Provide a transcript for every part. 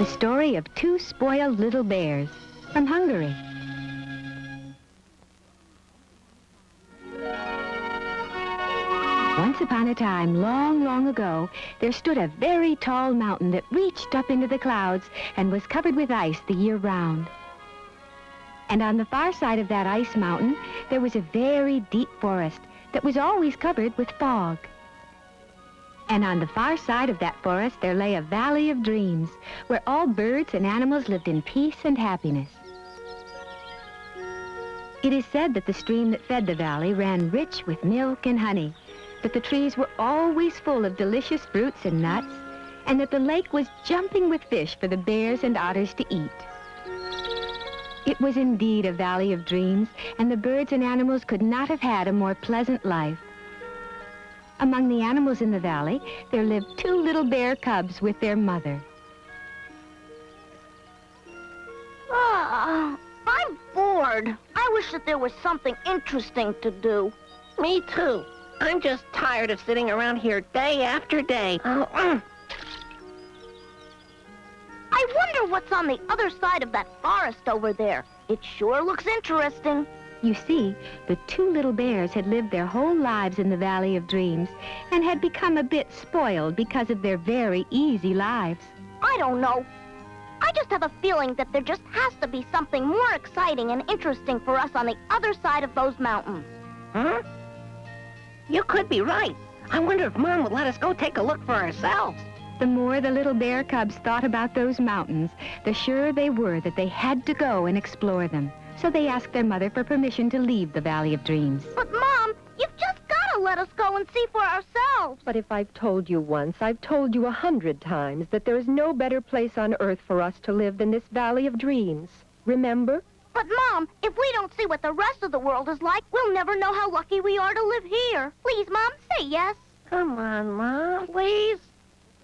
The story of two spoiled little bears from Hungary. Once upon a time, long, long ago, there stood a very tall mountain that reached up into the clouds and was covered with ice the year round. And on the far side of that ice mountain, there was a very deep forest that was always covered with fog. And on the far side of that forest, there lay a valley of dreams, where all birds and animals lived in peace and happiness. It is said that the stream that fed the valley ran rich with milk and honey, that the trees were always full of delicious fruits and nuts, and that the lake was jumping with fish for the bears and otters to eat. It was indeed a valley of dreams, and the birds and animals could not have had a more pleasant life. Among the animals in the valley, there lived two little bear cubs with their mother. I'm bored. I wish that there was something interesting to do. Me too. I'm just tired of sitting around here day after day. I wonder what's on the other side of that forest over there. It sure looks interesting. You see, the two little bears had lived their whole lives in the Valley of Dreams and had become a bit spoiled because of their very easy lives. I don't know. I just have a feeling that there just has to be something more exciting and interesting for us on the other side of those mountains. Huh? You could be right. I wonder if Mom would let us go take a look for ourselves. The more the little bear cubs thought about those mountains, the surer they were that they had to go and explore them. So they asked their mother for permission to leave the Valley of Dreams. But, Mom, you've just got to let us go and see for ourselves. But if I've told you once, I've told you 100 times that there is no better place on earth for us to live than this Valley of Dreams. Remember? But, Mom, if we don't see what the rest of the world is like, we'll never know how lucky we are to live here. Please, Mom, say yes. Come on, Mom, please.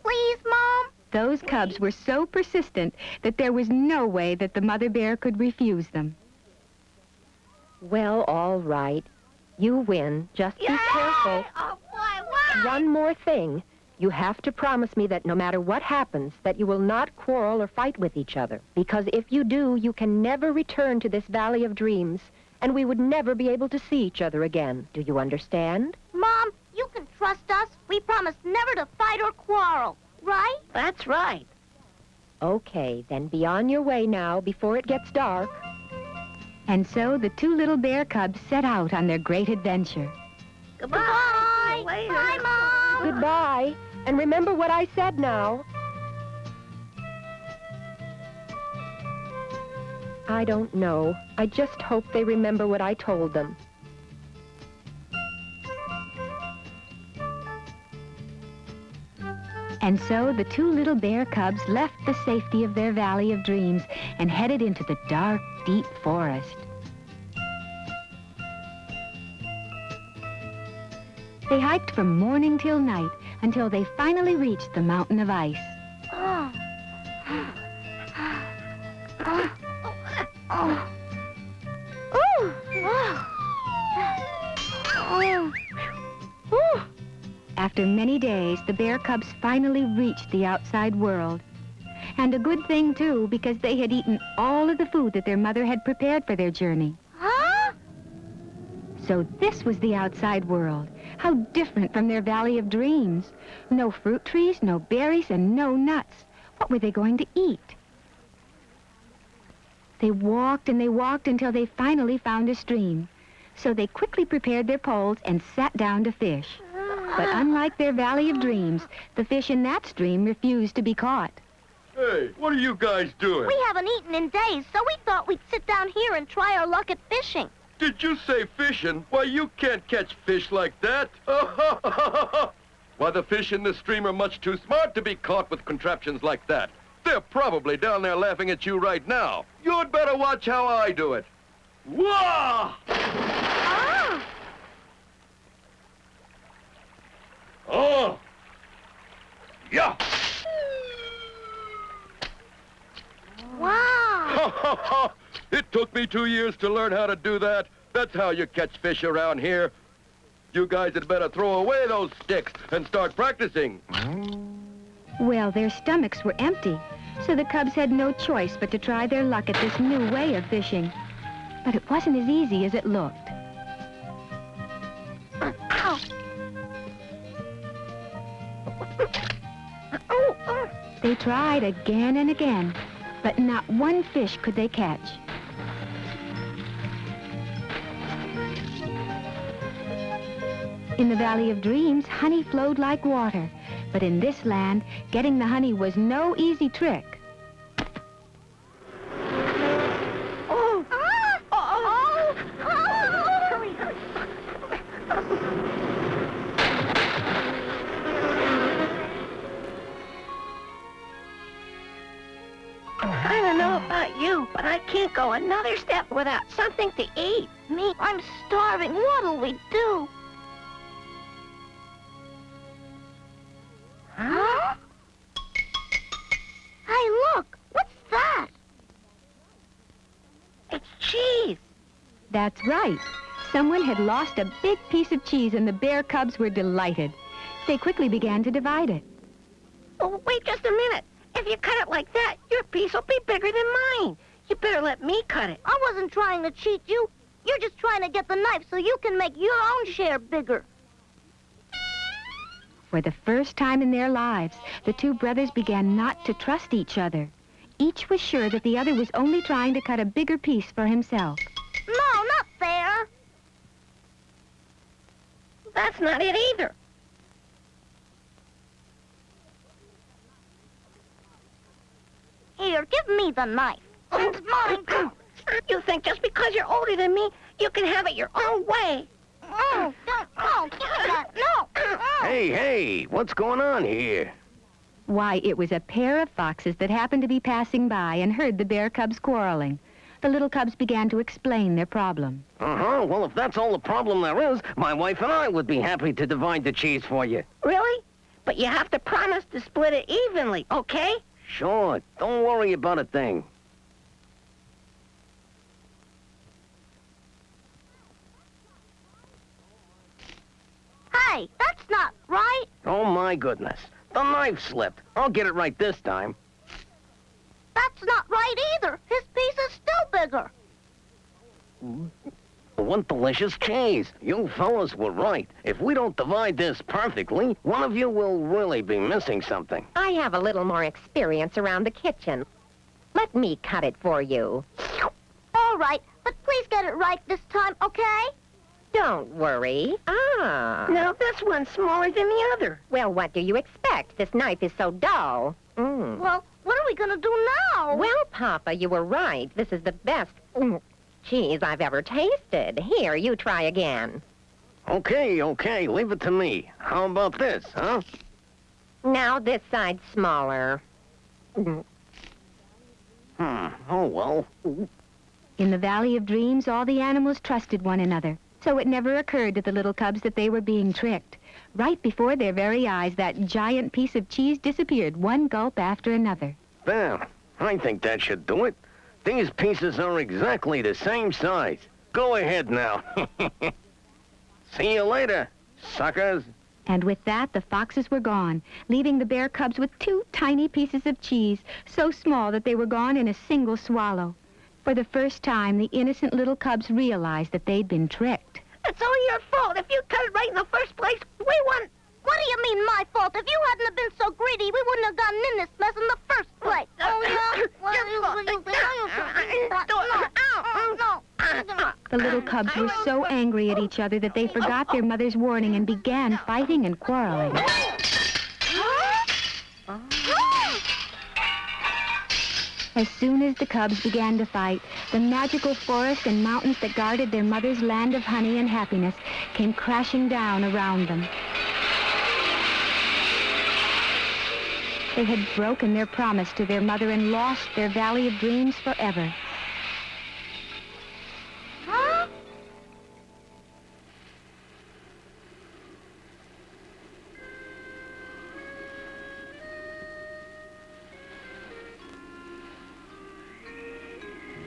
Please, Mom. Those cubs were so persistent that there was no way that the mother bear could refuse them. Well, all right. You win. Just be careful. Oh, boy, One more thing. You have to promise me that no matter what happens, that you will not quarrel or fight with each other. Because if you do, you can never return to this Valley of Dreams, and we would never be able to see each other again. Do you understand? Mom, you can trust us. We promise never to fight or quarrel, right? That's right. Okay, then be on your way now before it gets dark. And so the two little bear cubs set out on their great adventure. Goodbye. Bye. Later. Bye, Mom. Goodbye, and remember what I said now. I don't know. I just hope they remember what I told them. And so the two little bear cubs left the safety of their Valley of Dreams and headed into the dark, deep forest. They hiked from morning till night until they finally reached the mountain of ice. Oh. Oh. Oh. Oh. Whew. After many days, the bear cubs finally reached the outside world. And a good thing, too, because they had eaten all of the food that their mother had prepared for their journey. Huh? So this was the outside world. How different from their Valley of Dreams. No fruit trees, no berries, and no nuts. What were they going to eat? They walked and they walked until they finally found a stream. So they quickly prepared their poles and sat down to fish. But unlike their Valley of Dreams, the fish in that stream refused to be caught. Hey, what are you guys doing? We haven't eaten in days, so we thought we'd sit down here and try our luck at fishing. Did you say fishing? Why, you can't catch fish like that. Why, the fish in this stream are much too smart to be caught with contraptions like that. They're probably down there laughing at you right now. You'd better watch how I do it. Wah! Ah! Oh! Yeah! Wow! It took me 2 years to learn how to do that. That's how you catch fish around here. You guys had better throw away those sticks and start practicing. Well, their stomachs were empty, So the cubs had no choice but to try their luck at this new way of fishing. But it wasn't as easy as it looked. Ow. They tried again and again, but not one fish could they catch. In the Valley of Dreams, honey flowed like water. But in this land, getting the honey was no easy trick. I don't know about you, but I can't go another step without something to eat. Me, I'm starving. What'll we do? Huh? Hey, look! What's that? It's cheese. That's right. Someone had lost a big piece of cheese and the bear cubs were delighted. They quickly began to divide it. Oh, wait just a minute. If you cut it like that, your piece will be bigger than mine. You better let me cut it. I wasn't trying to cheat you. You're just trying to get the knife so you can make your own share bigger. For the first time in their lives, the two brothers began not to trust each other. Each was sure that the other was only trying to cut a bigger piece for himself. No, not fair. That's not it either. Here, give me the knife. It's mine, too. You think just because you're older than me, you can have it your own way. Oh, don't, give me that. No. Hey, what's going on here? Why, it was a pair of foxes that happened to be passing by and heard the bear cubs quarreling. The little cubs began to explain their problem. Well, if that's all the problem there is, my wife and I would be happy to divide the cheese for you. Really? But you have to promise to split it evenly, okay? Sure, don't worry about a thing. Hey, that's not right. Oh, my goodness. The knife slipped. I'll get it right this time. That's not right either. His piece is still bigger. What delicious cheese. You fellas were right. If we don't divide this perfectly, one of you will really be missing something. I have a little more experience around the kitchen. Let me cut it for you. All right, but please get it right this time, okay? Don't worry. Now this one's smaller than the other. Well, what do you expect? This knife is so dull. Well, what are we gonna do now? Well, Papa, you were right. This is the best cheese I've ever tasted. Here, you try again. Okay, leave it to me. How about this, huh? Now this side's smaller. Oh, well. In the Valley of Dreams, all the animals trusted one another. So it never occurred to the little cubs that they were being tricked. Right before their very eyes, that giant piece of cheese disappeared, one gulp after another. There. I think that should do it. These pieces are exactly the same size. Go ahead now. See you later, suckers. And with that, the foxes were gone, leaving the bear cubs with two tiny pieces of cheese, so small that they were gone in a single swallow. For the first time, the innocent little cubs realized that they'd been tricked. It's all your fault. If you cut it right in the first place, we won. What do you mean, my fault? If you hadn't have been so greedy, we wouldn't have gotten in this mess in the first place. Oh, yeah? The little cubs were so angry at each other that they forgot their mother's warning and began fighting and quarreling. As soon as the cubs began to fight, the magical forest and mountains that guarded their mother's land of honey and happiness came crashing down around them. They had broken their promise to their mother and lost their Valley of Dreams forever. Huh?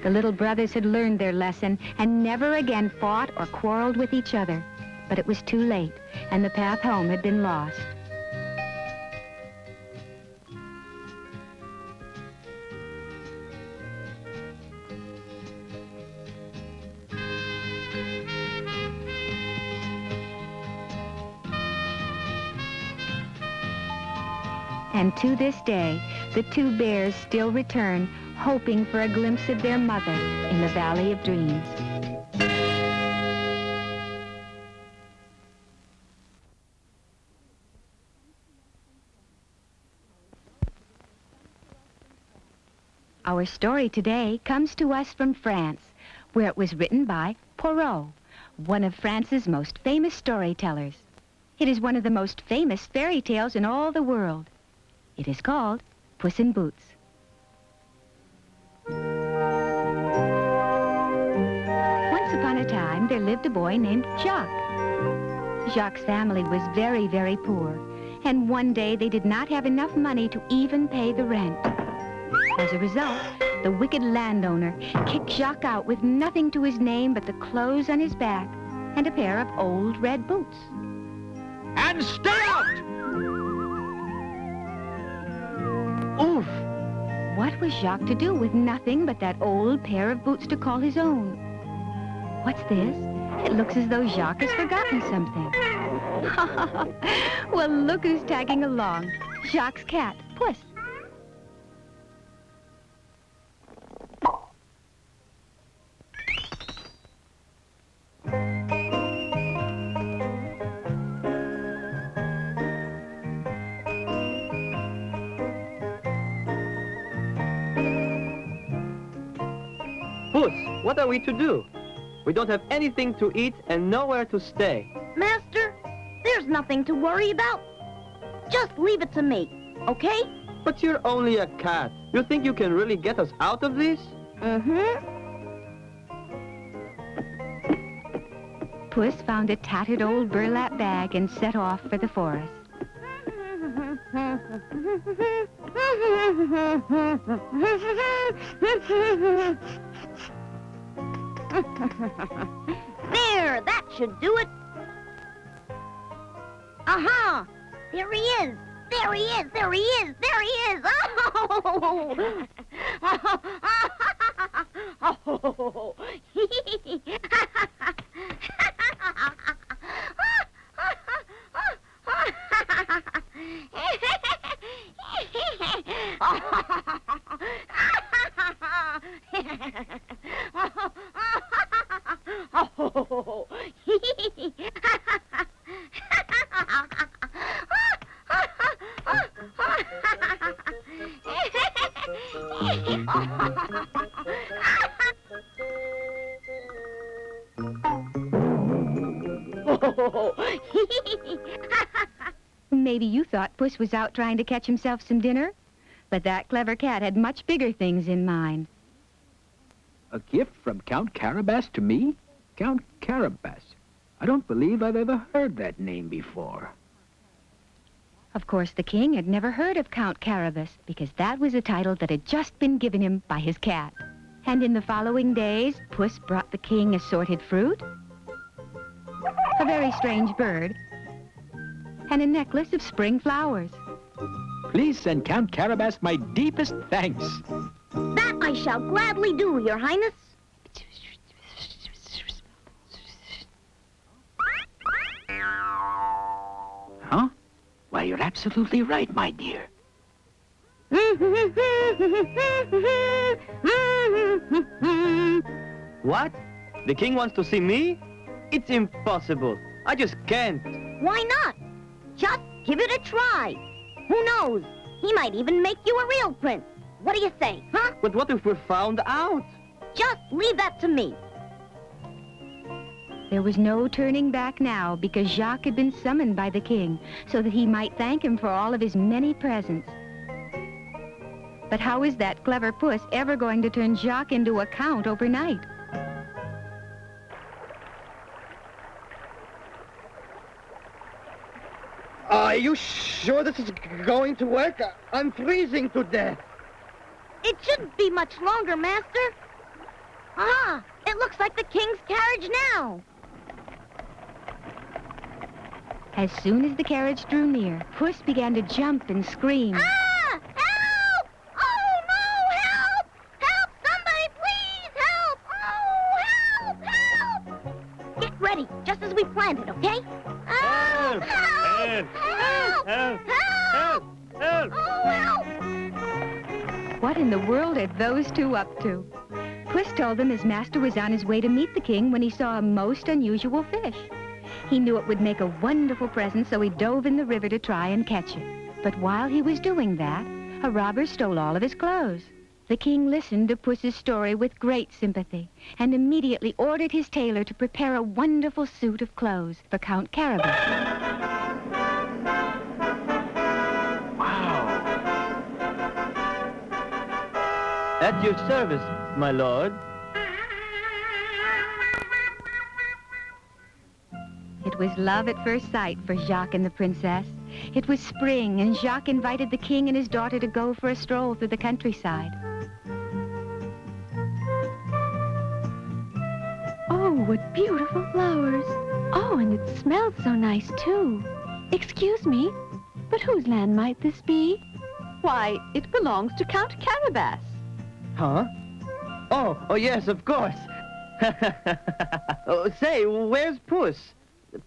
The little brothers had learned their lesson and never again fought or quarreled with each other. But it was too late, and the path home had been lost. And to this day, the two bears still return, hoping for a glimpse of their mother in the Valley of Dreams. Our story today comes to us from France, where it was written by Poirot, one of France's most famous storytellers. It is one of the most famous fairy tales in all the world. It is called Puss in Boots. Once upon a time, there lived a boy named Jacques. Jacques' family was very, very poor, and one day they did not have enough money to even pay the rent. As a result, the wicked landowner kicked Jacques out with nothing to his name but the clothes on his back and a pair of old red boots. And stay out! Oof! What was Jacques to do with nothing but that old pair of boots to call his own? What's this? It looks as though Jacques has forgotten something. Well, look who's tagging along. Jacques' cat, Puss. Puss, what are we to do? We don't have anything to eat and nowhere to stay. Master, there's nothing to worry about. Just leave it to me, okay? But you're only a cat. You think you can really get us out of this? Mm-hmm. Puss found a tattered old burlap bag and set off for the forest. There, that should do it. Aha! There he is! There he is! There he is! There he is! Oh! Oh! Maybe you thought Puss was out trying to catch himself some dinner, but that clever cat had much bigger things in mind. A gift from Count Carabas to me? Count Carabas? I don't believe I've ever heard that name before. Of course, the king had never heard of Count Carabas because that was a title that had just been given him by his cat. And in the following days, Puss brought the king assorted fruit, a very strange bird, and a necklace of spring flowers. Please send Count Carabas my deepest thanks. That I shall gladly do, Your Highness. Huh? Why, you're absolutely right, my dear. What? The king wants to see me? It's impossible. I just can't. Why not? Just give it a try. Who knows? He might even make you a real prince. What do you say, huh? But what if we're found out? Just leave that to me. There was no turning back now because Jacques had been summoned by the king so that he might thank him for all of his many presents. But how is that clever Puss ever going to turn Jacques into a count overnight? Are you sure this is going to work? I'm freezing to death. It shouldn't be much longer, Master. Ah, it looks like the king's carriage now. As soon as the carriage drew near, Puss began to jump and scream. Ah! Help! Oh, no! Help! Help! Somebody, please! Help! Oh, help! Help! Get ready, just as we planned it, okay? Help! Help! Help! Help! Help! Help! What in the world are those two up to? Puss told them his master was on his way to meet the king when he saw a most unusual fish. He knew it would make a wonderful present, so he dove in the river to try and catch it. But while he was doing that, a robber stole all of his clothes. The king listened to Puss's story with great sympathy and immediately ordered his tailor to prepare a wonderful suit of clothes for Count Carabas. At your service, my lord. It was love at first sight for Jacques and the princess. It was spring, and Jacques invited the king and his daughter to go for a stroll through the countryside. Oh, what beautiful flowers. Oh, and it smells so nice, too. Excuse me, but whose land might this be? Why, it belongs to Count Carabas. Huh? Oh, yes, of course. Oh, say, where's Puss?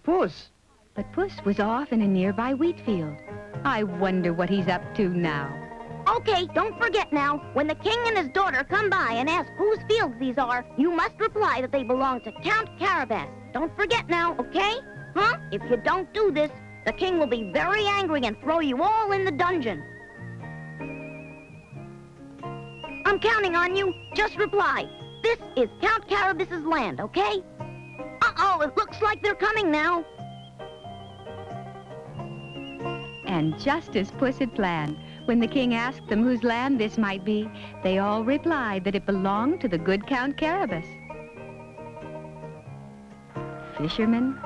Puss? But Puss was off in a nearby wheat field. I wonder what he's up to now. Okay, don't forget now, when the king and his daughter come by and ask whose fields these are, you must reply that they belong to Count Carabas. Don't forget now, okay? Huh? If you don't do this, the king will be very angry and throw you all in the dungeon. I'm counting on you. Just reply. This is Count Carabas's land, okay? Uh-oh, it looks like they're coming now. And just as Puss had planned, when the king asked them whose land this might be, they all replied that it belonged to the good Count Carabas. Fishermen,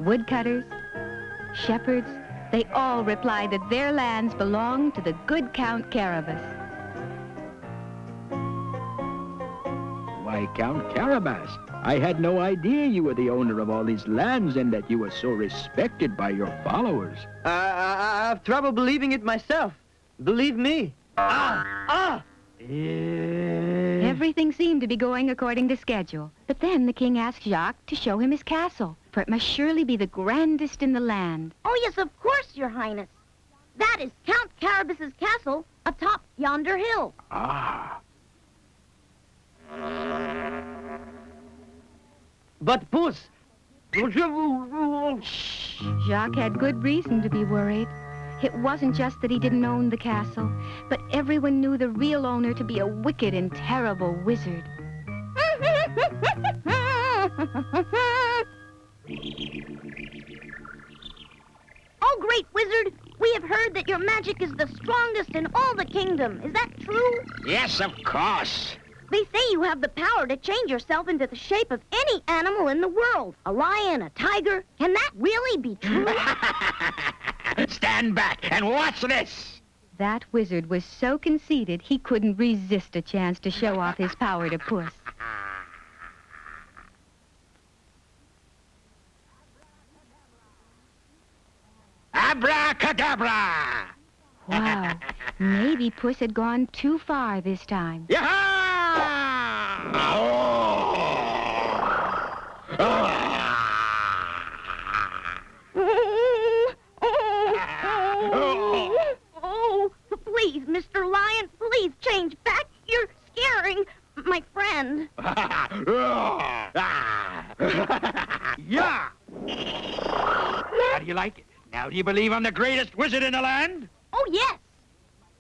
woodcutters, shepherds, they all replied that their lands belonged to the good Count Carabas. Why, Count Carabas, I had no idea you were the owner of all these lands and that you were so respected by your followers. I have trouble believing it myself. Believe me. Everything seemed to be going according to schedule. But then the king asked Jacques to show him his castle, for it must surely be the grandest in the land. Oh, yes, of course, Your Highness. That is Count Carabas's castle atop yonder hill. Ah. But Puss... Jacques had good reason to be worried. It wasn't just that he didn't own the castle, but everyone knew the real owner to be a wicked and terrible wizard. Oh, great wizard, we have heard that your magic is the strongest in all the kingdom. Is that true? Yes, of course. They say you have the power to change yourself into the shape of any animal in the world. A lion, a tiger. Can that really be true? Stand back and watch this. That wizard was so conceited he couldn't resist a chance to show off his power to Puss. Abracadabra! Wow, maybe Puss had gone too far this time. Oh, please, Mr. Lion, please change back. You're scaring my friend. Yeah! How do you like it? Now do you believe I'm the greatest wizard in the land? Oh, yes.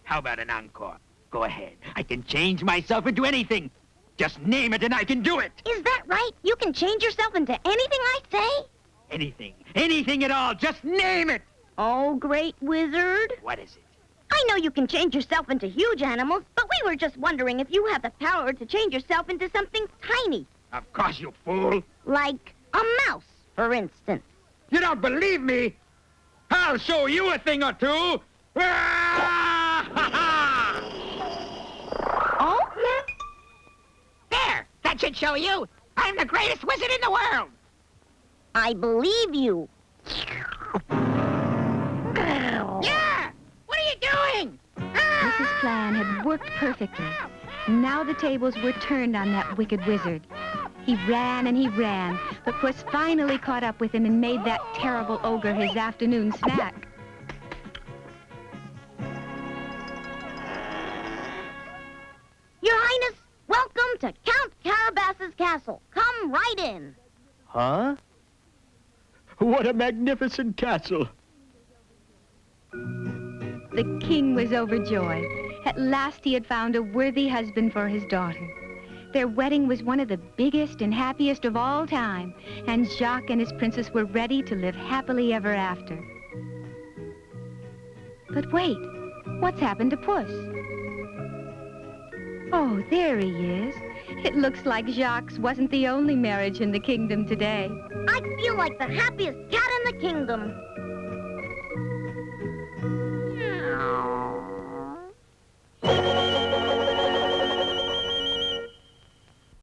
How about an encore? Go ahead. I can change myself into anything. Just name it and I can do it. Is that right? You can change yourself into anything I say? Anything. Anything at all. Just name it. Oh, great wizard. What is it? I know you can change yourself into huge animals, but we were just wondering if you have the power to change yourself into something tiny. Of course, you fool. Like a mouse, for instance. You don't believe me? I'll show you a thing or two. Oh? There! That should show you. I'm the greatest wizard in the world. I believe you. Yeah! What are you doing? Puss's plan had worked perfectly. Now the tables were turned on that wicked wizard. He ran and he ran, but Puss finally caught up with him and made that terrible ogre his afternoon snack. to Count Carabas's castle. Come right in. Huh? What a magnificent castle. The king was overjoyed. At last he had found a worthy husband for his daughter. Their wedding was one of the biggest and happiest of all time, and Jacques and his princess were ready to live happily ever after. But wait, what's happened to Puss? Oh, there he is. It looks like Jacques wasn't the only marriage in the kingdom today. I feel like the happiest cat in the kingdom.